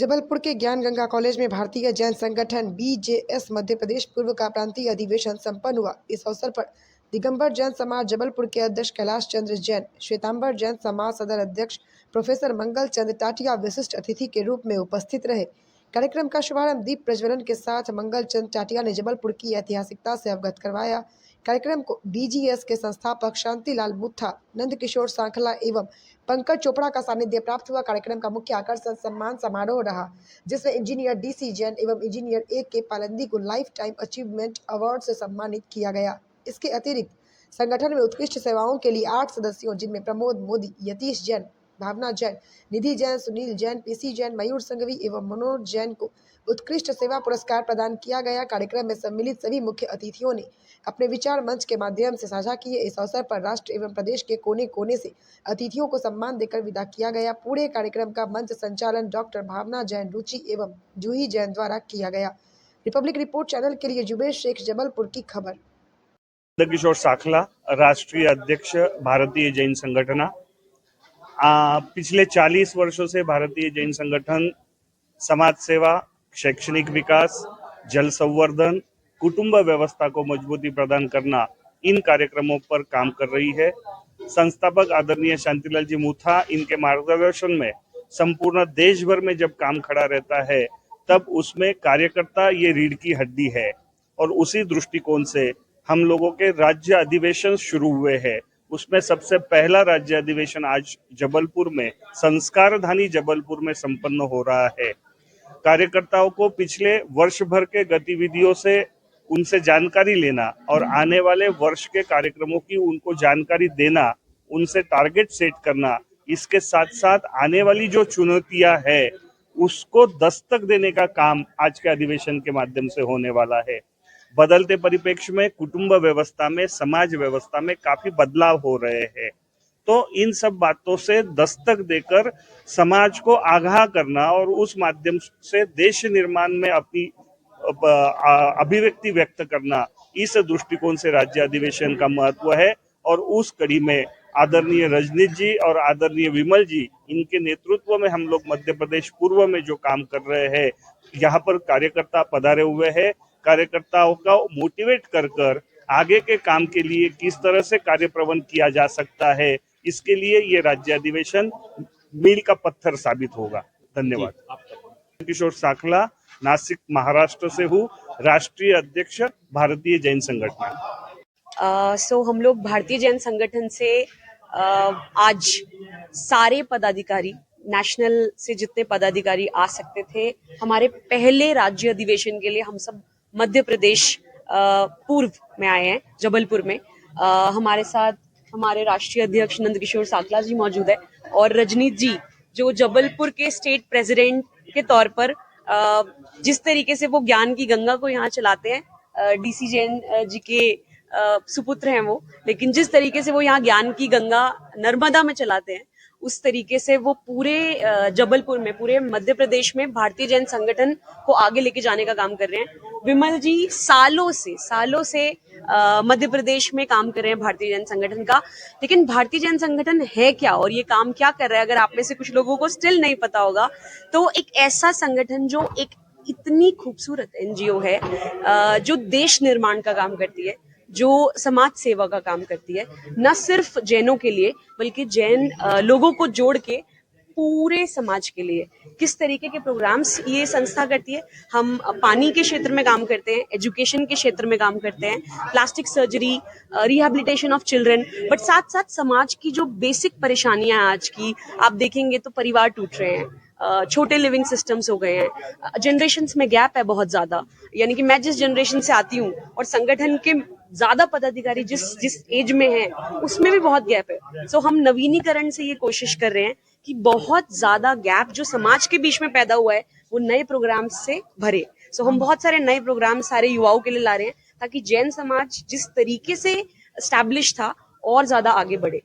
जबलपुर के ज्ञान गंगा कॉलेज में भारतीय जैन संगठन बीजेएस मध्य प्रदेश पूर्व का प्रांतीय अधिवेशन संपन्न हुआ। इस अवसर पर दिगंबर जैन समाज जबलपुर के अध्यक्ष कैलाश चंद्र जैन, श्वेतांबर जैन समाज सदर अध्यक्ष प्रोफेसर मंगल चंद्र टाटिया विशिष्ट अतिथि के रूप में उपस्थित रहे। कार्यक्रम का शुभारंभ दीप प्रज्वलन के साथ मंगल चंद्र टाटिया ने जबलपुर की ऐतिहासिकता से अवगत करवाया। कार्यक्रम को बीजीएस के संस्थापक शांतिलाल मुथा, नंद किशोर सांखला एवं पंकज चोपड़ा का सानिध्य प्राप्त हुआ। कार्यक्रम का मुख्य आकर्षण सम्मान समारोह रहा, जिसमें इंजीनियर डीसी जैन एवं इंजीनियर ए के पालंदी को लाइफ टाइम अचीवमेंट अवार्ड से सम्मानित किया गया। इसके अतिरिक्त संगठन में उत्कृष्ट सेवाओं के लिए 8 सदस्यों, जिनमें प्रमोद मोदी, यतीश जैन, भावना जैन, निधि जैन, सुनील जैन, पीसी जैन, मयूर संघवी एवं मनोज जैन को उत्कृष्ट सेवा पुरस्कार प्रदान किया गया। कार्यक्रम में सम्मिलित सभी मुख्य अतिथियों ने अपने विचार मंच के माध्यम से साझा किए। इस अवसर पर राष्ट्र एवं प्रदेश के कोने कोने से अतिथियों को सम्मान देकर विदा किया गया। पूरे कार्यक्रम का मंच संचालन डॉक्टर भावना जैन, रुचि एवं जूही जैन द्वारा किया गया। रिपब्लिक रिपोर्ट चैनल के लिए जुबेर शेख, जबलपुर की खबर। नंद किशोर सांखला, राष्ट्रीय अध्यक्ष भारतीय जैन संगठन। पिछले 40 वर्षों से भारतीय जैन संगठन समाज सेवा, शैक्षणिक विकास, जल संवर्धन, कुटुंब व्यवस्था को मजबूती प्रदान करना, इन कार्यक्रमों पर काम कर रही है। संस्थापक आदरणीय शांतिलाल जी मुथा, इनके मार्गदर्शन में संपूर्ण देश भर में जब काम खड़ा रहता है, तब उसमें कार्यकर्ता ये रीढ़ की हड्डी है। और उसी दृष्टिकोण से हम लोगों के राज्य अधिवेशन शुरू हुए हैं। उसमें सबसे पहला राज्य अधिवेशन आज जबलपुर में, संस्कारधानी जबलपुर में संपन्न हो रहा है। कार्यकर्ताओं को पिछले वर्ष भर के गतिविधियों से उनसे जानकारी लेना और आने वाले वर्ष के कार्यक्रमों की उनको जानकारी देना, उनसे टारगेट सेट करना, इसके साथ साथ आने वाली जो चुनौतियां है उसको दस्तक देने का काम आज के अधिवेशन के माध्यम से होने वाला है। बदलते परिप्रेक्ष्य में कुटुंब व्यवस्था में, समाज व्यवस्था में काफी बदलाव हो रहे हैं। तो इन सब बातों से दस्तक देकर समाज को आगाह करना और उस माध्यम से देश निर्माण में अपनी अभिव्यक्ति व्यक्त करना, इस दृष्टिकोण से राज्य अधिवेशन का महत्व है। और उस कड़ी में आदरणीय रजनीश जी और आदरणीय विमल जी, इनके नेतृत्व में हम लोग मध्य प्रदेश पूर्व में जो काम कर रहे हैं, यहाँ पर कार्यकर्ता पधारे हुए हैं। कार्यकर्ताओं का मोटिवेट कर आगे के काम के लिए किस तरह से कार्य प्रबंध किया जा सकता है, इसके लिए ये राज्य अधिवेशन मील का पत्थर साबित होगा। धन्यवाद। किशोर सांखला, नासिक, महाराष्ट्र से हूँ, राष्ट्रीय अध्यक्ष भारतीय जैन संगठन। हम लोग भारतीय जैन संगठन से आज सारे पदाधिकारी, नेशनल से जितने पदाधिकारी आ सकते थे, हमारे पहले राज्य अधिवेशन के लिए हम सब मध्य प्रदेश पूर्व में आए हैं, जबलपुर में। हमारे साथ हमारे राष्ट्रीय अध्यक्ष नंद किशोर सांखला जी मौजूद है और रजनीश जी, जो जबलपुर के स्टेट प्रेसिडेंट के तौर पर जिस तरीके से वो ज्ञान की गंगा को यहाँ चलाते हैं, डीसी जैन जी के सुपुत्र हैं वो, लेकिन जिस तरीके से वो यहाँ ज्ञान की गंगा नर्मदा में चलाते हैं, उस तरीके से वो पूरे जबलपुर में, पूरे मध्य प्रदेश में भारतीय जैन संगठन को आगे लेके जाने का काम कर रहे हैं। विमल जी सालों से मध्य प्रदेश में काम कर रहे हैं भारतीय जैन संगठन का। लेकिन भारतीय जैन संगठन है क्या और ये काम क्या कर रहा है, अगर आप में से कुछ लोगों को स्टिल नहीं पता होगा, तो एक ऐसा संगठन जो एक इतनी खूबसूरत एनजीओ है, जो देश निर्माण का काम करती है, जो समाज सेवा का काम करती है, न सिर्फ जैनों के लिए बल्कि जैन लोगों को जोड़ के पूरे समाज के लिए किस तरीके के प्रोग्राम्स ये संस्था करती है। हम पानी के क्षेत्र में काम करते हैं, एजुकेशन के क्षेत्र में काम करते हैं, plastic surgery, rehabilitation of children, but साथ साथ समाज की जो बेसिक परेशानियां आज की आप देखेंगे तो परिवार टूट रहे हैं, छोटे लिविंग सिस्टम्स हो गए हैं, जनरेशंस में गैप है बहुत ज्यादा। यानी कि मैं जिस जनरेशन से आती हूँ और संगठन के ज्यादा पदाधिकारी जिस एज में हैं, उसमें भी बहुत गैप है। सो हम नवीनीकरण से ये कोशिश कर रहे हैं कि बहुत ज्यादा गैप जो समाज के बीच में पैदा हुआ है, वो नए प्रोग्राम से भरे। सो हम बहुत सारे नए प्रोग्राम सारे युवाओं के लिए ला रहे हैं, ताकि जैन समाज जिस तरीके से एस्टैब्लिश था और ज्यादा आगे बढ़े।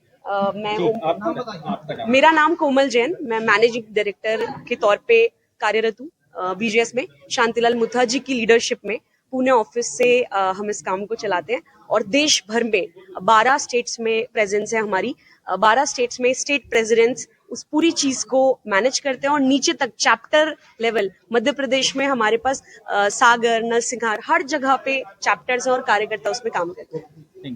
मेरा नाम कोमल जैन, मैं मैनेजिंग डायरेक्टर के तौर पे कार्यरत हूँ बीजेएस में। शांतिलाल मुथा जी की लीडरशिप में पुणे ऑफिस से हम इस काम को चलाते हैं और देश भर में 12 स्टेट्स में प्रेजेंस है हमारी। 12 स्टेट्स में स्टेट प्रेसिडेंट्स उस पूरी चीज को मैनेज करते हैं और नीचे तक चैप्टर लेवल मध्य प्रदेश में हमारे पास सागर, नरसिंहार, हर जगह पे चैप्टर्स और कार्यकर्ता उसमें काम करते हैं।